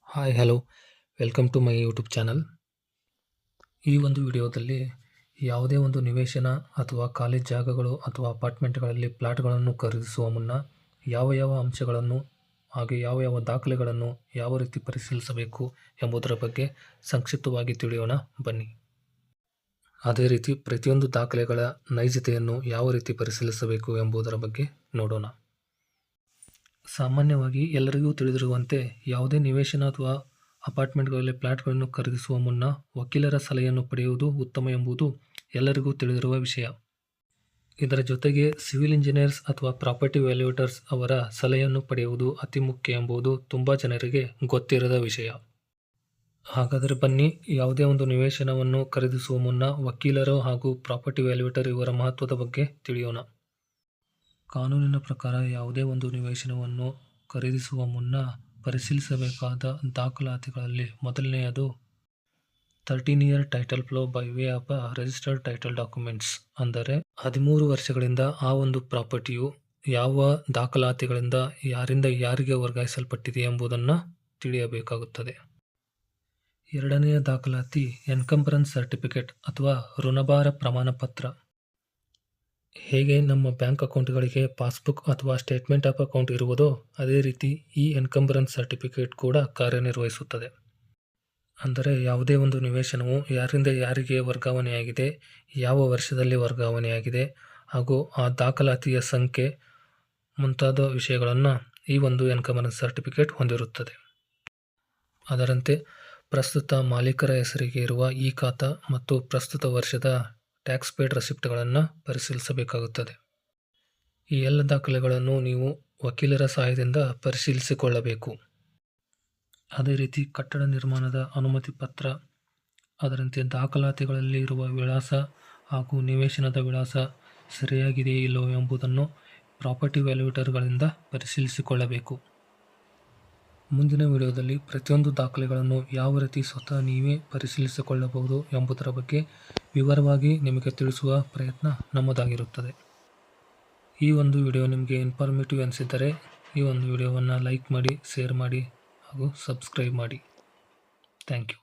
Hi hello welcome to my YouTube channel. ಈ ಒಂದು ವಿಡಿಯೋದಲ್ಲಿ ಯಾವುದೇ ಒಂದು ನಿವೇಶನ ಅಥವಾ ಖಾಲಿ ಜಾಗಗಳು ಅಥವಾ ಅಪಾರ್ಟ್ಮೆಂಟ್ಗಳಲ್ಲಿ ಪ್ಲಾಟ್ಗಳನ್ನು ಖರೀದಿಸುವ ಮುನ್ನ ಯಾವ ಅಂಶಗಳನ್ನು ಹಾಗೆ ಯಾವ ದಾಖಲೆಗಳನ್ನು ಯಾವ ರೀತಿ ಪರಿಶೀಲಿಸಬೇಕು ಎಂಬುದರ ಬಗ್ಗೆ ಸಂಕ್ಷಿಪ್ತವಾಗಿ ತಿಳಿಯೋಣ ಬನ್ನಿ. ಅದೇ ರೀತಿ ಪ್ರತಿಯೊಂದು ದಾಖಲೆಗಳ ನೈಜತೆಯನ್ನು ಯಾವ ರೀತಿ ಪರಿಶೀಲಿಸಬೇಕು ಎಂಬುದರ ಬಗ್ಗೆ ನೋಡೋಣ. ಸಾಮಾನ್ಯವಾಗಿ ಎಲ್ಲರಿಗೂ ತಿಳಿದಿರುವಂತೆ ಯಾವುದೇ ನಿವೇಶನ ಅಥವಾ ಅಪಾರ್ಟ್ಮೆಂಟ್ಗಳಲ್ಲಿ ಫ್ಲಾಟ್ಗಳನ್ನು ಖರೀದಿಸುವ ಮುನ್ನ ವಕೀಲರ ಸಲಹೆಯನ್ನು ಪಡೆಯುವುದು ಉತ್ತಮ ಎಂಬುದು ಎಲ್ಲರಿಗೂ ತಿಳಿದಿರುವ ವಿಷಯ. ಇದರ ಜೊತೆಗೆ ಸಿವಿಲ್ ಇಂಜಿನಿಯರ್ಸ್ ಅಥವಾ ಪ್ರಾಪರ್ಟಿ ವ್ಯಾಲ್ಯೂಯೇಟರ್ಸ್ ಅವರ ಸಲಹೆಯನ್ನು ಪಡೆಯುವುದು ಅತಿ ಮುಖ್ಯ ಎಂಬುದು ತುಂಬ ಜನರಿಗೆ ಗೊತ್ತಿರದ ವಿಷಯ. ಹಾಗಾದರೆ ಬನ್ನಿ, ಯಾವುದೇ ಒಂದು ನಿವೇಶನವನ್ನು ಖರೀದಿಸುವ ಮುನ್ನ ವಕೀಲರು ಹಾಗೂ ಪ್ರಾಪರ್ಟಿ ವ್ಯಾಲ್ಯೂಯೇಟರ್ ಇವರ ಮಹತ್ವದ ಬಗ್ಗೆ ತಿಳಿಯೋಣ. ಕಾನೂನಿನ ಪ್ರಕಾರ ಯಾವುದೇ ಒಂದು ನಿವೇಶನವನ್ನು ಖರೀದಿಸುವ ಮುನ್ನ ಪರಿಶೀಲಿಸಬೇಕಾದ ದಾಖಲಾತಿಗಳಲ್ಲಿ ಮೊದಲನೆಯದು 13-year title flow by way of registered title documents. ಅಂದರೆ 13 ವರ್ಷಗಳಿಂದ ಆ ಒಂದು ಪ್ರಾಪರ್ಟಿಯು ಯಾವ ದಾಖಲಾತಿಗಳಿಂದ ಯಾರಿಂದ ಯಾರಿಗೆ ವರ್ಗಾಯಿಸಲ್ಪಟ್ಟಿದೆ ಎಂಬುದನ್ನು ತಿಳಿಯಬೇಕಾಗುತ್ತದೆ. ಎರಡನೆಯ ದಾಖಲಾತಿ ಎನ್ಕಂಬರೆನ್ಸ್ ಸರ್ಟಿಫಿಕೇಟ್ ಅಥವಾ ಋಣಭಾರ ಪ್ರಮಾಣ ಪತ್ರ. ಹೇಗೆ ನಮ್ಮ ಬ್ಯಾಂಕ್ ಅಕೌಂಟ್ಗಳಿಗೆ ಪಾಸ್ಬುಕ್ ಅಥವಾ ಸ್ಟೇಟ್ಮೆಂಟ್ ಆಫ್ ಅಕೌಂಟ್ ಇರುವುದೋ ಅದೇ ರೀತಿ ಈ ಎನ್ಕಂಬರೆನ್ಸ್ ಸರ್ಟಿಫಿಕೇಟ್ ಕೂಡ ಕಾರ್ಯನಿರ್ವಹಿಸುತ್ತದೆ. ಅಂದರೆ ಯಾವುದೇ ಒಂದು ನಿವೇಶನವು ಯಾರಿಂದ ಯಾರಿಗೆ ವರ್ಗಾವಣೆಯಾಗಿದೆ, ಯಾವ ವರ್ಷದಲ್ಲಿ ವರ್ಗಾವಣೆಯಾಗಿದೆ ಹಾಗೂ ಆ ದಾಖಲಾತಿಯ ಸಂಖ್ಯೆ ಮುಂತಾದ ವಿಷಯಗಳನ್ನು ಈ ಒಂದು ಎನ್ಕಂಬರೆನ್ಸ್ ಸರ್ಟಿಫಿಕೇಟ್ ಹೊಂದಿರುತ್ತದೆ. ಅದರಂತೆ ಪ್ರಸ್ತುತ ಮಾಲೀಕರ ಹೆಸರಿಗೆ ಇರುವ ಈ ಖಾತಾ ಮತ್ತು ಪ್ರಸ್ತುತ ವರ್ಷದ ಟ್ಯಾಕ್ಸ್ ಪೇಡ್ ರೆಸಿಪ್ಟ್ಗಳನ್ನು ಪರಿಶೀಲಿಸಬೇಕಾಗುತ್ತದೆ. ಈ ಎಲ್ಲ ದಾಖಲೆಗಳನ್ನು ನೀವು ವಕೀಲರ ಸಹಾಯದಿಂದ ಪರಿಶೀಲಿಸಿಕೊಳ್ಳಬೇಕು. ಅದೇ ರೀತಿ ಕಟ್ಟಡ ನಿರ್ಮಾಣದ ಅನುಮತಿ ಪತ್ರ, ಅದರಂತೆ ದಾಖಲಾತಿಗಳಲ್ಲಿ ಇರುವ ವಿಳಾಸ ಹಾಗೂ ನಿವೇಶನದ ವಿಳಾಸ ಸರಿಯಾಗಿದೆಯೇ ಇಲ್ಲವೋ ಎಂಬುದನ್ನು ಪ್ರಾಪರ್ಟಿ ವ್ಯಾಲ್ಯೂಯೇಟರ್ಗಳಿಂದ ಪರಿಶೀಲಿಸಿಕೊಳ್ಳಬೇಕು. ಮುಂದಿನ ವಿಡಿಯೋದಲ್ಲಿ ಪ್ರತಿಯೊಂದು ದಾಖಲೆಗಳನ್ನು ಯಾವ ರೀತಿ ಸ್ವತಃ ನೀವೇ ಪರಿಶೀಲಿಸಿಕೊಳ್ಳಬಹುದು ಎಂಬುದರ ಬಗ್ಗೆ ವಿವರವಾಗಿ ನಿಮಗೆ ತಿಳಿಸುವ ಪ್ರಯತ್ನ ನಮ್ಮದಾಗಿರುತ್ತದೆ. ಈ ಒಂದು ವಿಡಿಯೋ ನಿಮಗೆ ಇನ್ಫಾರ್ಮೇಟಿವ್ ಅನಿಸಿದ್ದರೆ ಈ ಒಂದು ವಿಡಿಯೋವನ್ನು ಲೈಕ್ ಮಾಡಿ, ಶೇರ್ ಮಾಡಿ ಹಾಗೂ ಸಬ್ಸ್ಕ್ರೈಬ್ ಮಾಡಿ. Thank you.